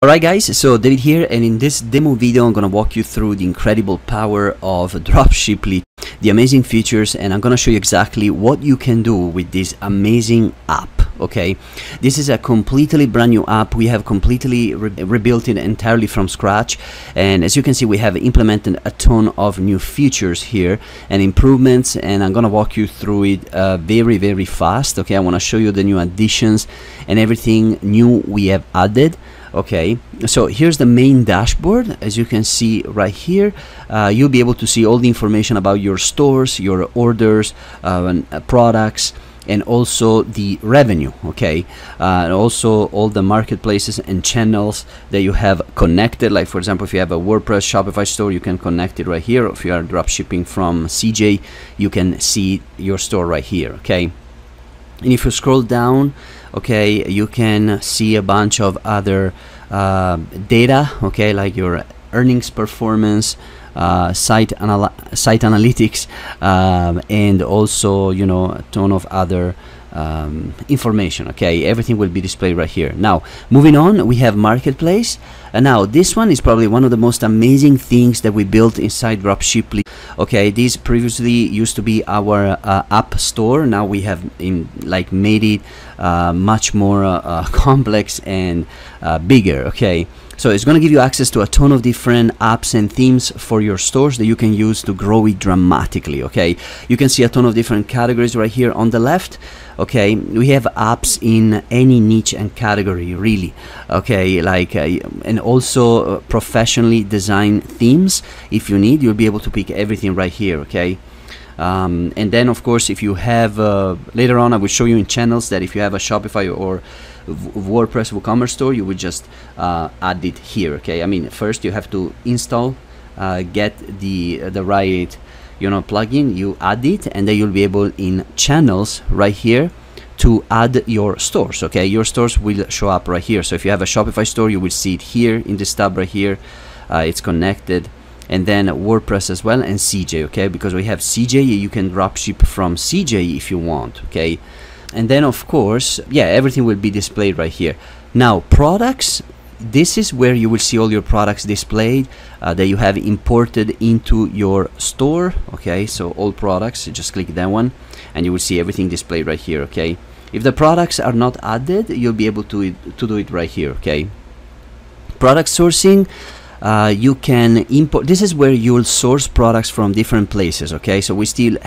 Alright guys, so David here, and in this demo video I'm gonna walk you through the incredible power of Dropshipping, the amazing features, and I'm gonna show you exactly what you can do with this amazing app. Okay, this is a completely brand new app. We have completely rebuilt it entirely from scratch, and as you can see we have implemented a ton of new features here and improvements, and I'm gonna walk you through it very fast. Okay, I want to show you the new additions and everything new we have added. Okay, so here's the main dashboard. As you can see right here, you'll be able to see all the information about your stores, your orders, products, and also the revenue. Okay, and also all the marketplaces and channels that you have connected. Like for example, if you have a WordPress Shopify store, you can connect it right here. If you are drop shipping from CJ, you can see your store right here. Okay, and if you scroll down, okay, you can see a bunch of other data, okay, like your earnings performance, site analytics, and also, you know, a ton of other information. Okay, everything will be displayed right here. Now moving on, we have marketplace, and now this one is probably one of the most amazing things that we built inside Dropshipping. Okay, this previously used to be our app store. Now we have made it much more complex and bigger. Okay, so it's going to give you access to a ton of different apps and themes for your stores that you can use to grow it dramatically. Okay, you can see a ton of different categories right here on the left. Okay, we have apps in any niche and category, really. Okay, like and also professionally designed themes. If you need, you'll be able to pick everything right here. Okay, and then of course, if you have later on, I will show you in channels that if you have a Shopify or WordPress WooCommerce store, you would just add it here. Okay, I mean, first you have to install, get the right, you know, plugin, you add it, and then you'll be able in channels right here to add your stores. Okay, your stores will show up right here. So if you have a Shopify store, you will see it here in this tab right here. It's connected, and then WordPress as well, and CJ. Okay, because we have CJ, you can drop ship from CJ if you want. Okay, and then of course, yeah, everything will be displayed right here. Now products, this is where you will see all your products displayed that you have imported into your store. Okay, so all products, just click that one and you will see everything displayed right here. Okay, if the products are not added, you'll be able to do it right here. Okay, product sourcing, you can import. This is where you'll source products from different places. Okay, so we still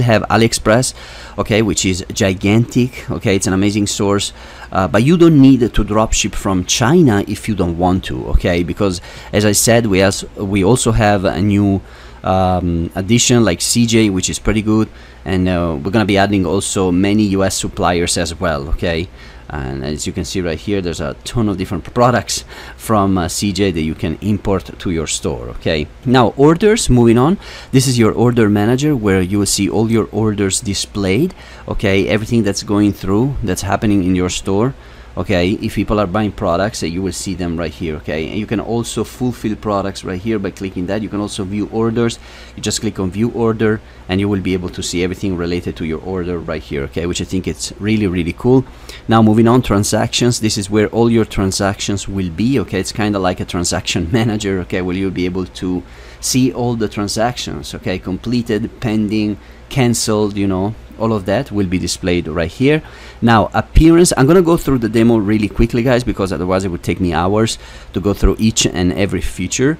have AliExpress, okay, which is gigantic. Okay, it's an amazing source, but you don't need to drop ship from China if you don't want to. Okay, because as I said, we also have a new addition like CJ, which is pretty good, and we're gonna be adding also many US suppliers as well. Okay, and as you can see right here, there's a ton of different products from CJ that you can import to your store. Okay, now orders, moving on, this is your order manager where you will see all your orders displayed. Okay, everything that's going through, that's happening in your store. Okay, if people are buying products, you will see them right here. Okay, and you can also fulfill products right here by clicking that. You can also view orders. You just click on view order and you will be able to see everything related to your order right here. Okay, which I think it's really cool. Now moving on, transactions, this is where all your transactions will be. Okay, it's kind of like a transaction manager. Okay, where you'll be able to see all the transactions. Okay, completed, pending, cancelled, you know, all of that will be displayed right here. Now appearance, I'm gonna go through the demo really quickly, guys, because otherwise it would take me hours to go through each and every feature.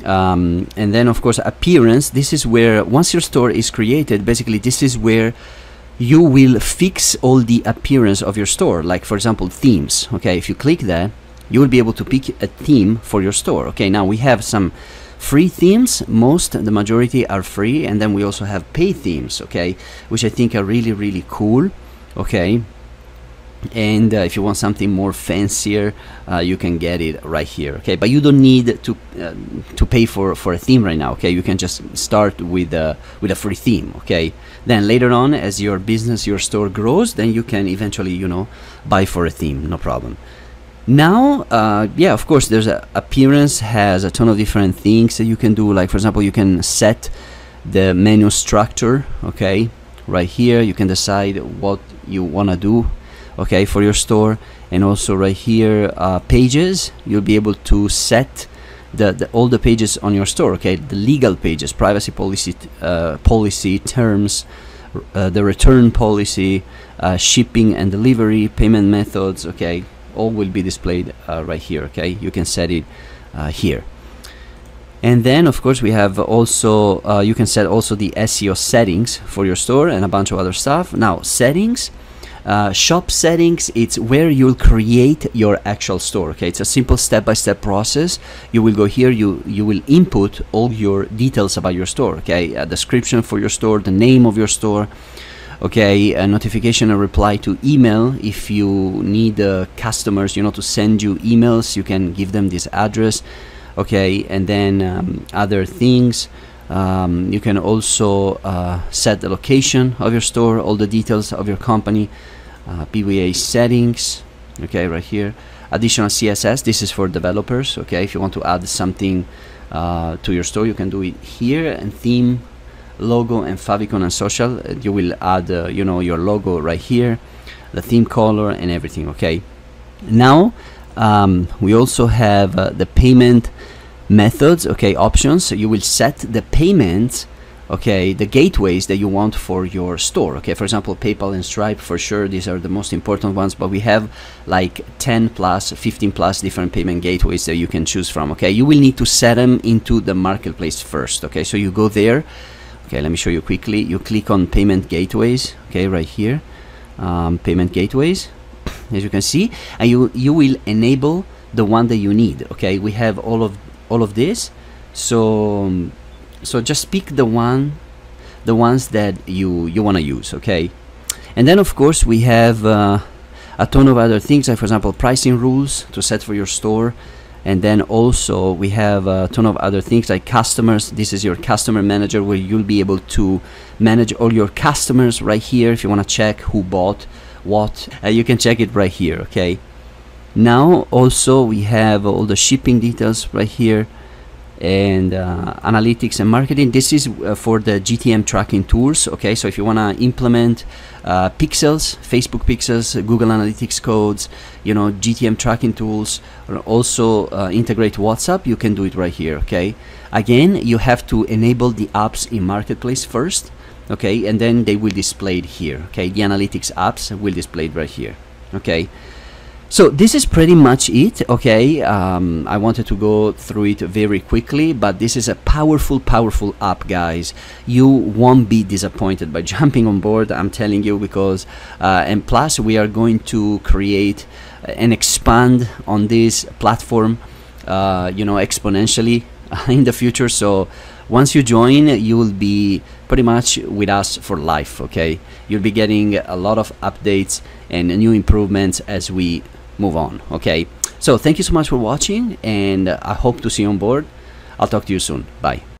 And then of course appearance, this is where once your store is created, basically this is where you will fix all the appearance of your store. Like for example, themes. Okay, if you click that, you will be able to pick a theme for your store. Okay, now we have some free themes. The majority are free, and then we also have pay themes, okay, which I think are really cool. Okay, and if you want something more fancier, you can get it right here. Okay, but you don't need to pay for a theme right now. Okay, you can just start with a free theme. Okay, then later on, as your business, your store grows, then you can eventually, you know, buy for a theme, no problem. Now yeah, of course, there's appearance has a ton of different things that you can do. Like for example, you can set the menu structure. Okay, right here you can decide what you want to do, okay, for your store, and also right here, pages. You'll be able to set all the pages on your store, okay? The legal pages, privacy policy terms, the return policy, shipping and delivery, payment methods, okay? All will be displayed right here, okay? You can set it here. And then of course we have also, you can set also the SEO settings for your store and a bunch of other stuff. Now settings, shop settings, it's where you'll create your actual store, okay? It's a simple step-by-step process. You will go here, you will input all your details about your store, okay? A description for your store, the name of your store, okay? A notification and reply to email. If you need customers, you know, to send you emails, you can give them this address, okay? And then other things, you can also set the location of your store, all the details of your company, PWA settings, okay, right here. Additional CSS, this is for developers, okay? If you want to add something to your store, you can do it here. And theme, logo, and favicon and social, you will add you know, your logo right here, the theme color and everything, okay? Now we also have the payment methods, okay, options. So you will set the payments, okay, the gateways that you want for your store, okay? For example, PayPal and Stripe, for sure, these are the most important ones, but we have like 10 plus 15 plus different payment gateways that you can choose from, okay? You will need to set them into the marketplace first, okay? So you go there, okay, let me show you quickly. You click on payment gateways, okay, right here, payment gateways, as you can see, and you will enable the one that you need, okay? We have all of this, so just pick the ones that you want to use, okay? And then of course we have a ton of other things, like for example pricing rules to set for your store. And then also we have a ton of other things like customers. This is your customer manager, where you'll be able to manage all your customers right here. If you want to check who bought what, you can check it right here, okay? Now also we have all the shipping details right here, and analytics and marketing. This is for the GTM tracking tools, okay? So if you want to implement pixels, Facebook pixels, Google Analytics codes, you know, GTM tracking tools, or also integrate WhatsApp, you can do it right here, okay? Again, you have to enable the apps in marketplace first, okay? And then they will display it here, okay? The analytics apps will display it right here, okay? So this is pretty much it, okay? I wanted to go through it very quickly, but this is a powerful app, guys. You won't be disappointed by jumping on board, I'm telling you, because and plus we are going to create and expand on this platform, you know, exponentially in the future. So once you join, you will be pretty much with us for life, okay? You'll be getting a lot of updates and new improvements as we move on, okay? So thank you so much for watching, and I hope to see you on board. I'll talk to you soon. Bye.